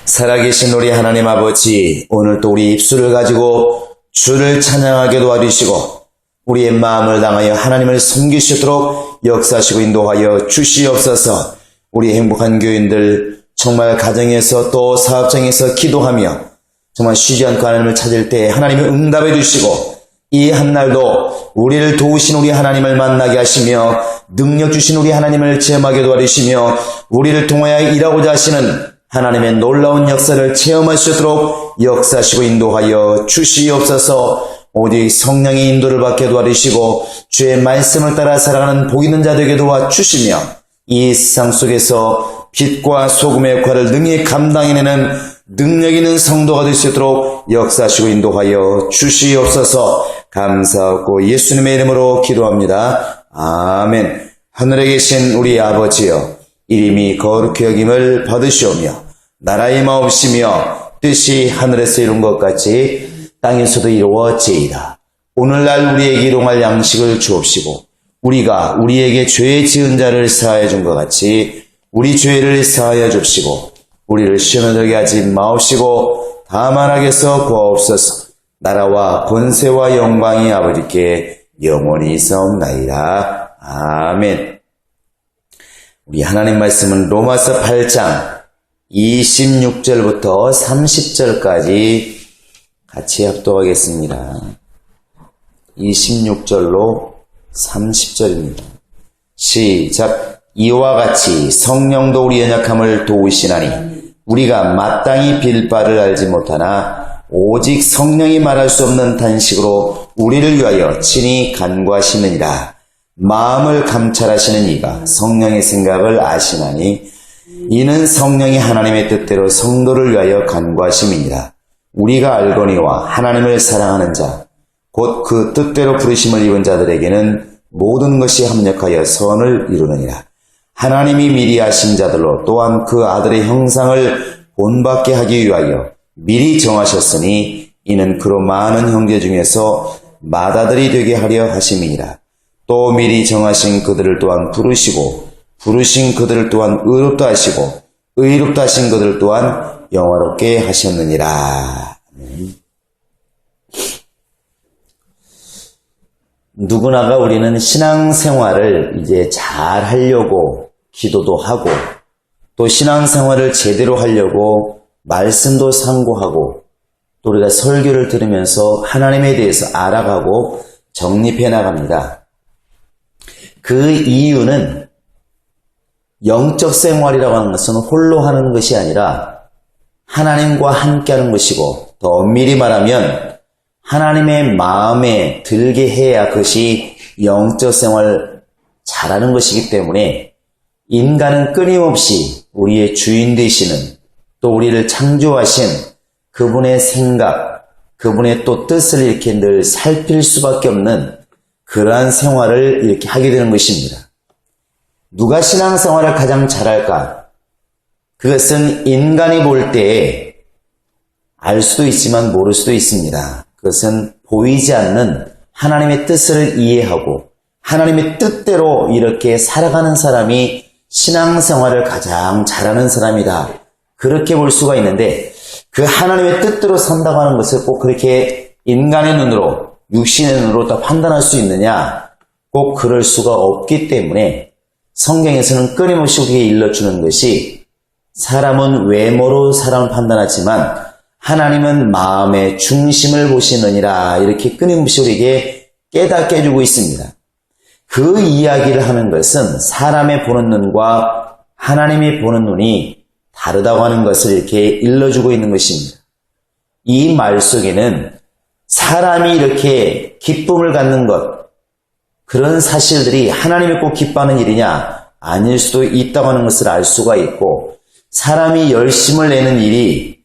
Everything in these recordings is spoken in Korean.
살아계신 우리 하나님 아버지, 오늘도 우리 입술을 가지고 주를 찬양하게 도와주시고 우리의 마음을 당하여 하나님을 섬기시도록 역사하시고 인도하여 주시옵소서. 우리 행복한 교인들 정말 가정에서 또 사업장에서 기도하며 정말 쉬지 않고 하나님을 찾을 때 하나님이 응답해 주시고 이 한날도 우리를 도우신 우리 하나님을 만나게 하시며 능력 주신 우리 하나님을 체험하게 도와주시며 우리를 통하여 일하고자 하시는 하나님의 놀라운 역사를 체험하시도록 역사하시고 인도하여 주시옵소서. 오직 성령의 인도를 받게 도와주시고 주의 말씀을 따라 살아가는 복 있는 자 되게 도와주시며 이 세상 속에서 빛과 소금의 역할을 능히 감당해내는 능력 있는 성도가 될 수 있도록 역사하시고 인도하여 주시옵소서. 감사하고 예수님의 이름으로 기도합니다. 아멘. 하늘에 계신 우리 아버지여, 이름이 거룩히 여김을 받으시오며 나라의 마옵시며 뜻이 하늘에서 이룬 것 같이 땅에서도 이루어지이다. 오늘날 우리에게 일용할 양식을 주옵시고 우리가 우리에게 죄 지은 자를 사하여 준 것 같이 우리 죄를 사하여 줍시고 우리를 시험에 들게 하지 마옵시고 다만 악에서 구하옵소서. 나라와 권세와 영광이 아버지께 영원히 있사옵나이다. 아멘. 우리 하나님 말씀은 로마서 8장 26절부터 30절까지 같이 합독하겠습니다. 26절로 30절입니다. 시작. 이와 같이 성령도 우리 연약함을 도우시나니 우리가 마땅히 빌 바를 알지 못하나 오직 성령이 말할 수 없는 단식으로 우리를 위하여 친히 간구하시느니라. 마음을 감찰하시는 이가 성령의 생각을 아시나니 이는 성령이 하나님의 뜻대로 성도를 위하여 간구하심이니라. 우리가 알거니와 하나님을 사랑하는 자 곧 그 뜻대로 부르심을 입은 자들에게는 모든 것이 합력하여 선을 이루느니라. 하나님이 미리 아신 자들로 또한 그 아들의 형상을 본받게 하기 위하여 미리 정하셨으니 이는 그로 많은 형제 중에서 맏아들이 되게 하려 하심이니라. 또 미리 정하신 그들을 또한 부르시고 부르신 그들을 또한 의롭다 하시고 의롭다 하신 그들을 또한 영화롭게 하셨느니라. 누구나가 우리는 신앙생활을 이제 잘 하려고 기도도 하고 또 신앙생활을 제대로 하려고 말씀도 상고하고 또 우리가 설교를 들으면서 하나님에 대해서 알아가고 정립해 나갑니다. 그 이유는 영적 생활이라고 하는 것은 홀로 하는 것이 아니라 하나님과 함께 하는 것이고 더 엄밀히 말하면 하나님의 마음에 들게 해야 그것이 영적 생활을 잘하는 것이기 때문에 인간은 끊임없이 우리의 주인 되시는 또 우리를 창조하신 그분의 생각, 그분의 또 뜻을 이렇게 늘 살필 수밖에 없는 그러한 생활을 이렇게 하게 되는 것입니다. 누가 신앙생활을 가장 잘할까? 그것은 인간이 볼 때에 알 수도 있지만 모를 수도 있습니다. 그것은 보이지 않는 하나님의 뜻을 이해하고 하나님의 뜻대로 이렇게 살아가는 사람이 신앙생활을 가장 잘하는 사람이다. 그렇게 볼 수가 있는데 그 하나님의 뜻대로 산다고 하는 것을 꼭 그렇게 인간의 눈으로 육신의 눈으로 다 판단할 수 있느냐? 꼭 그럴 수가 없기 때문에 성경에서는 끊임없이 우리에게 일러주는 것이 사람은 외모로 사람을 판단하지만 하나님은 마음의 중심을 보시느니라. 이렇게 끊임없이 우리에게 깨닫게 해주고 있습니다. 그 이야기를 하는 것은 사람의 보는 눈과 하나님이 보는 눈이 다르다고 하는 것을 이렇게 일러주고 있는 것입니다. 이 말 속에는 사람이 이렇게 기쁨을 갖는 것, 그런 사실들이 하나님이 꼭 기뻐하는 일이냐? 아닐 수도 있다고 하는 것을 알 수가 있고 사람이 열심을 내는 일이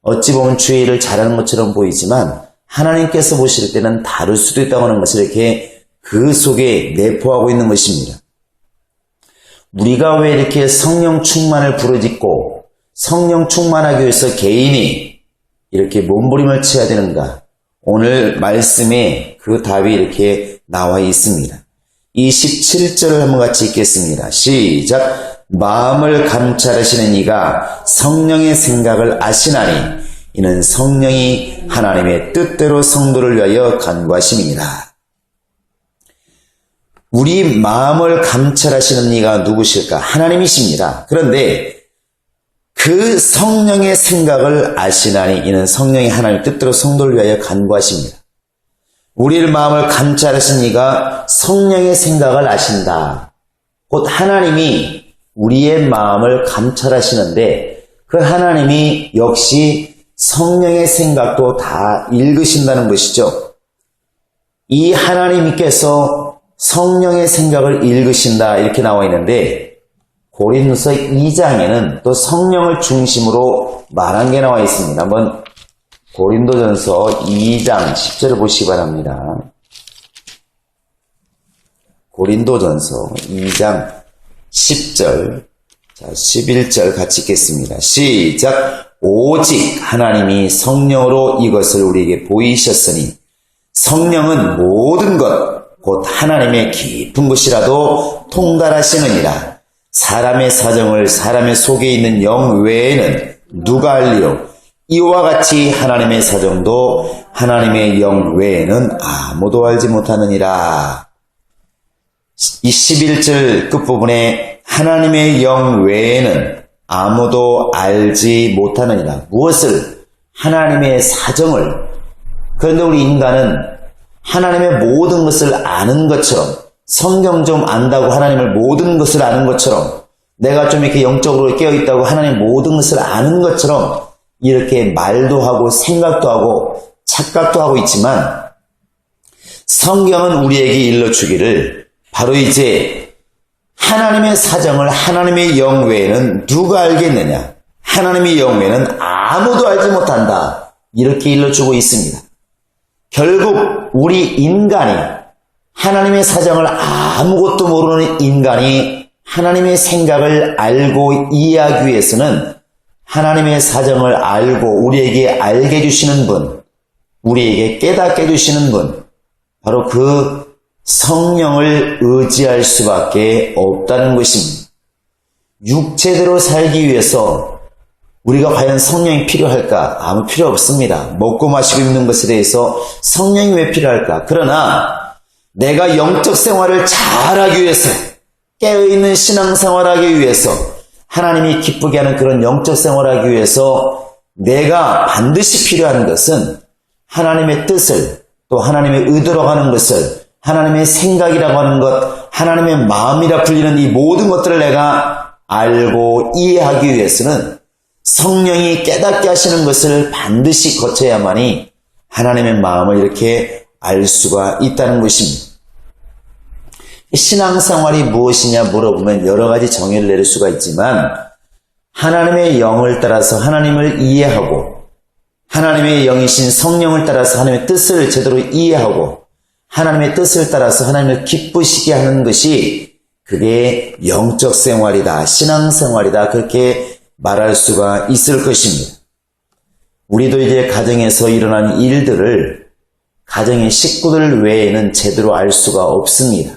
어찌 보면 주의 일을 잘하는 것처럼 보이지만 하나님께서 보실 때는 다를 수도 있다고 하는 것을 이렇게 그 속에 내포하고 있는 것입니다. 우리가 왜 이렇게 성령 충만을 부르짖고 성령 충만하기 위해서 개인이 이렇게 몸부림을 쳐야 되는가? 오늘 말씀에 그 답이 이렇게 나와 있습니다. 27절을 한번 같이 읽겠습니다. 시작. 마음을 감찰하시는 이가 성령의 생각을 아시나니 이는 성령이 하나님의 뜻대로 성도를 위하여 간구하심이니라. 우리 마음을 감찰하시는 이가 누구실까? 하나님이십니다. 그런데 그 성령의 생각을 아시나니 이는 성령이 하나님의 뜻대로 성도를 위하여 간구하십니다. 우리의 마음을 감찰하신 이가 성령의 생각을 아신다. 곧 하나님이 우리의 마음을 감찰하시는데 그 하나님이 역시 성령의 생각도 다 읽으신다는 것이죠. 이 하나님께서 성령의 생각을 읽으신다 이렇게 나와 있는데 고린도서 2장에는 또 성령을 중심으로 말한 게 나와 있습니다. 한번 고린도전서 2장 10절을 보시기 바랍니다. 고린도전서 2장 10절, 자 11절 같이 읽겠습니다. 시작. 오직 하나님이 성령으로 이것을 우리에게 보이셨으니 성령은 모든 것 곧 하나님의 깊은 것이라도 통달하시느니라. 사람의 사정을 사람의 속에 있는 영 외에는 누가 알리요? 이와 같이 하나님의 사정도 하나님의 영 외에는 아무도 알지 못하느니라. 이 11절 끝부분에 하나님의 영 외에는 아무도 알지 못하느니라. 무엇을? 하나님의 사정을. 그런데 우리 인간은 하나님의 모든 것을 아는 것처럼, 성경 좀 안다고 하나님을 모든 것을 아는 것처럼, 내가 좀 이렇게 영적으로 깨어있다고 하나님 모든 것을 아는 것처럼 이렇게 말도 하고 생각도 하고 착각도 하고 있지만 성경은 우리에게 일러주기를 바로 이제 하나님의 사정을 하나님의 영 외에는 누가 알겠느냐? 하나님의 영 외에는 아무도 알지 못한다. 이렇게 일러주고 있습니다. 결국 우리 인간이 하나님의 사정을 아무것도 모르는 인간이 하나님의 생각을 알고 이해하기 위해서는 하나님의 사정을 알고 우리에게 알게 해주시는 분, 우리에게 깨닫게 해주시는 분, 바로 그 성령을 의지할 수밖에 없다는 것입니다. 육체대로 살기 위해서 우리가 과연 성령이 필요할까? 아무 필요 없습니다. 먹고 마시고 입는 것에 대해서 성령이 왜 필요할까? 그러나 내가 영적 생활을 잘하기 위해서, 깨어있는 신앙생활하기 위해서, 하나님이 기쁘게 하는 그런 영적 생활하기 위해서 내가 반드시 필요한 것은 하나님의 뜻을, 또 하나님의 의도로 하는 것을, 하나님의 생각이라고 하는 것, 하나님의 마음이라 불리는 이 모든 것들을 내가 알고 이해하기 위해서는 성령이 깨닫게 하시는 것을 반드시 거쳐야만이 하나님의 마음을 이렇게 알 수가 있다는 것입니다. 신앙생활이 무엇이냐 물어보면 여러 가지 정의를 내릴 수가 있지만 하나님의 영을 따라서 하나님을 이해하고 하나님의 영이신 성령을 따라서 하나님의 뜻을 제대로 이해하고 하나님의 뜻을 따라서 하나님을 기쁘시게 하는 것이 그게 영적 생활이다, 신앙생활이다, 그렇게 말할 수가 있을 것입니다. 우리도 이제 가정에서 일어난 일들을 가정의 식구들 외에는 제대로 알 수가 없습니다.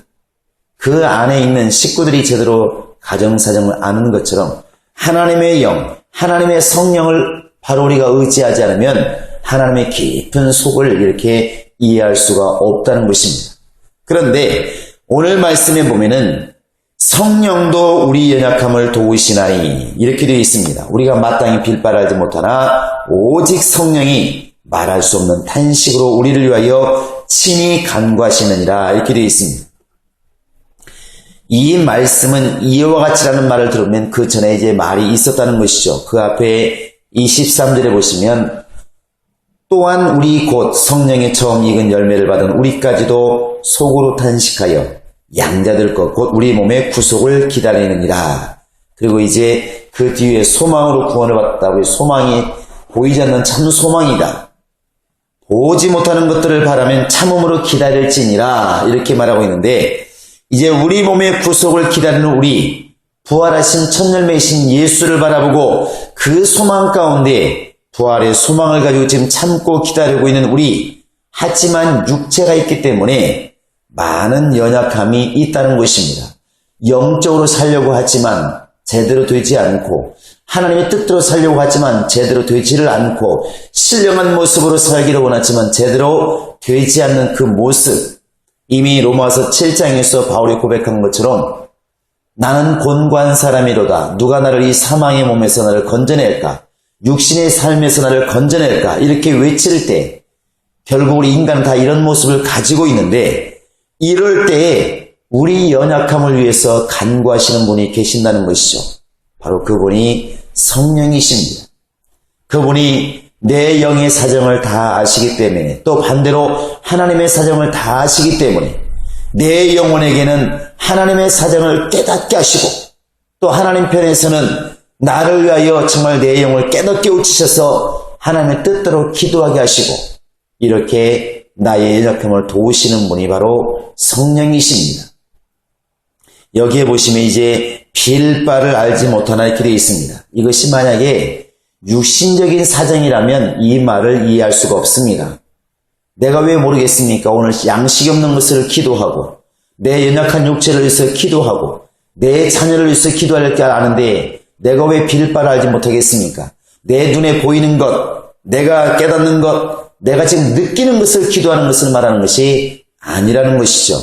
그 안에 있는 식구들이 제대로 가정사정을 아는 것처럼 하나님의 영, 하나님의 성령을 바로 우리가 의지하지 않으면 하나님의 깊은 속을 이렇게 이해할 수가 없다는 것입니다. 그런데 오늘 말씀에 보면은 성령도 우리 연약함을 도우시나니 이렇게 되어 있습니다. 우리가 마땅히 빌바라지 못하나 오직 성령이 말할 수 없는 탄식으로 우리를 위하여 친히 간구하시느니라 이렇게 되어 있습니다. 이 말씀은 이와 같이라는 말을 들으면 그 전에 이제 말이 있었다는 것이죠. 그 앞에 23절에 보시면 또한 우리 곧 성령의 처음 익은 열매를 받은 우리까지도 속으로 탄식하여 양자들 것 곧 우리 몸의 구속을 기다리느니라. 그리고 이제 그 뒤에 소망으로 구원을 받았다고 소망이 보이지 않는 참 소망이다. 보지 못하는 것들을 바라면 참음으로 기다릴지니라 이렇게 말하고 있는데 이제 우리 몸의 구속을 기다리는 우리 부활하신 첫 열매이신 예수를 바라보고 그 소망 가운데 부활의 소망을 가지고 지금 참고 기다리고 있는 우리 하지만 육체가 있기 때문에 많은 연약함이 있다는 것입니다. 영적으로 살려고 하지만 제대로 되지 않고 하나님의 뜻대로 살려고 하지만 제대로 되지를 않고 신령한 모습으로 살기를 원하지만 제대로 되지 않는 그 모습, 이미 로마서 7장에서 바울이 고백한 것처럼 나는 곤고한 사람이로다. 누가 나를 이 사망의 몸에서 나를 건져낼까? 육신의 삶에서 나를 건져낼까? 이렇게 외칠 때 결국 우리 인간은 다 이런 모습을 가지고 있는데 이럴 때에 우리 연약함을 위해서 간구하시는 분이 계신다는 것이죠. 바로 그분이 성령이십니다. 그분이 내 영의 사정을 다 아시기 때문에 또 반대로 하나님의 사정을 다 아시기 때문에 내 영혼에게는 하나님의 사정을 깨닫게 하시고 또 하나님 편에서는 나를 위하여 정말 내 영을 깨닫게 우치셔서 하나님의 뜻대로 기도하게 하시고 이렇게 나의 연약함을 도우시는 분이 바로 성령이십니다. 여기에 보시면 이제 빌 바를 알지 못하나 이렇게 되어 있습니다. 이것이 만약에 육신적인 사정이라면 이 말을 이해할 수가 없습니다. 내가 왜 모르겠습니까? 오늘 양식이 없는 것을 기도하고 내 연약한 육체를 위해서 기도하고 내 자녀를 위해서 기도할 줄 아는데 내가 왜 빌 바를 알지 못하겠습니까? 내 눈에 보이는 것, 내가 깨닫는 것, 내가 지금 느끼는 것을 기도하는 것을 말하는 것이 아니라는 것이죠.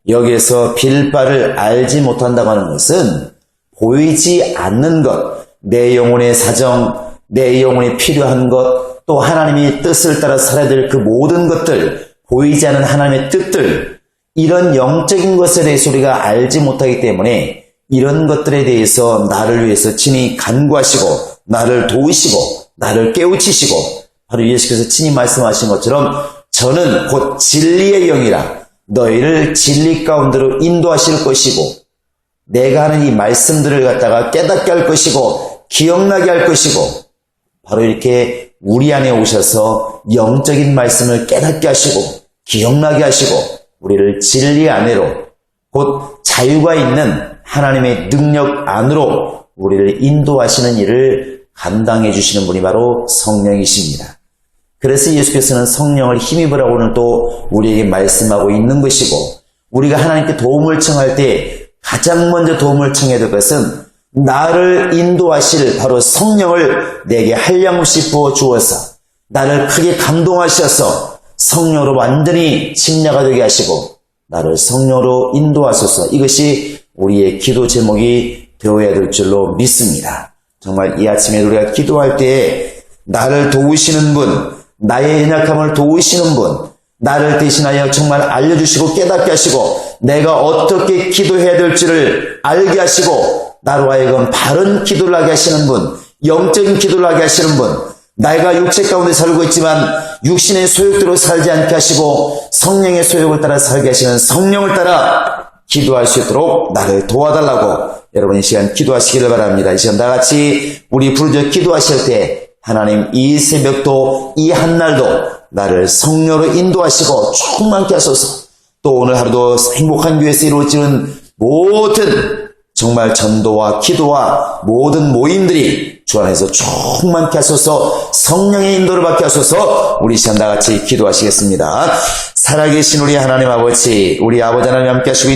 여기에서 빌 바를 알지 못한다고 하는 것은 보이지 않는 것, 내 영혼의 사정, 내 영혼이 필요한 것, 또 하나님의 뜻을 따라 살아야 될 그 모든 것들, 보이지 않는 하나님의 뜻들, 이런 영적인 것에 대해서 우리가 알지 못하기 때문에 이런 것들에 대해서 나를 위해서 친히 간구하시고 나를 도우시고 나를 깨우치시고 바로 예수께서 친히 말씀하신 것처럼 저는 곧 진리의 영이라 너희를 진리 가운데로 인도하실 것이고 내가 하는 이 말씀들을 갖다가 깨닫게 할 것이고 기억나게 할 것이고 바로 이렇게 우리 안에 오셔서 영적인 말씀을 깨닫게 하시고 기억나게 하시고 우리를 진리 안으로 곧 자유가 있는 하나님의 능력 안으로 우리를 인도하시는 일을 감당해 주시는 분이 바로 성령이십니다. 그래서 예수께서는 성령을 힘입으라고 오늘 또 우리에게 말씀하고 있는 것이고 우리가 하나님께 도움을 청할 때 가장 먼저 도움을 청해야 될 것은 나를 인도하실 바로 성령을 내게 한량없이 부어주어서 나를 크게 감동하셔서 성령으로 완전히 침략가 되게 하시고 나를 성령으로 인도하소서. 이것이 우리의 기도 제목이 되어야 될 줄로 믿습니다. 정말 이 아침에 우리가 기도할 때에 나를 도우시는 분, 나의 연약함을 도우시는 분, 나를 대신하여 정말 알려주시고 깨닫게 하시고 내가 어떻게 기도해야 될지를 알게 하시고 나로 하여금 바른 기도를 하게 하시는 분, 영적인 기도를 하게 하시는 분, 내가 육체 가운데 살고 있지만 육신의 소욕대로 살지 않게 하시고 성령의 소욕을 따라 살게 하시는 성령을 따라 기도할 수 있도록 나를 도와달라고 여러분 이 시간 기도하시기를 바랍니다. 이 시간 다같이 우리 부르짖어 기도하실 때 하나님 이 새벽도 이 한날도 나를 성령으로 인도하시고 충만케 하소서. 또 오늘 하루도 행복한 교회에서 이루어지는 모든 정말 전도와 기도와 모든 모임들이 주 안에서 충만케 하소서. 성령의 인도를 받게 하소서. 우리 시간 다같이 기도하시겠습니다. 살아계신 우리 하나님 아버지, 우리 아버지 하나님 함께 하시고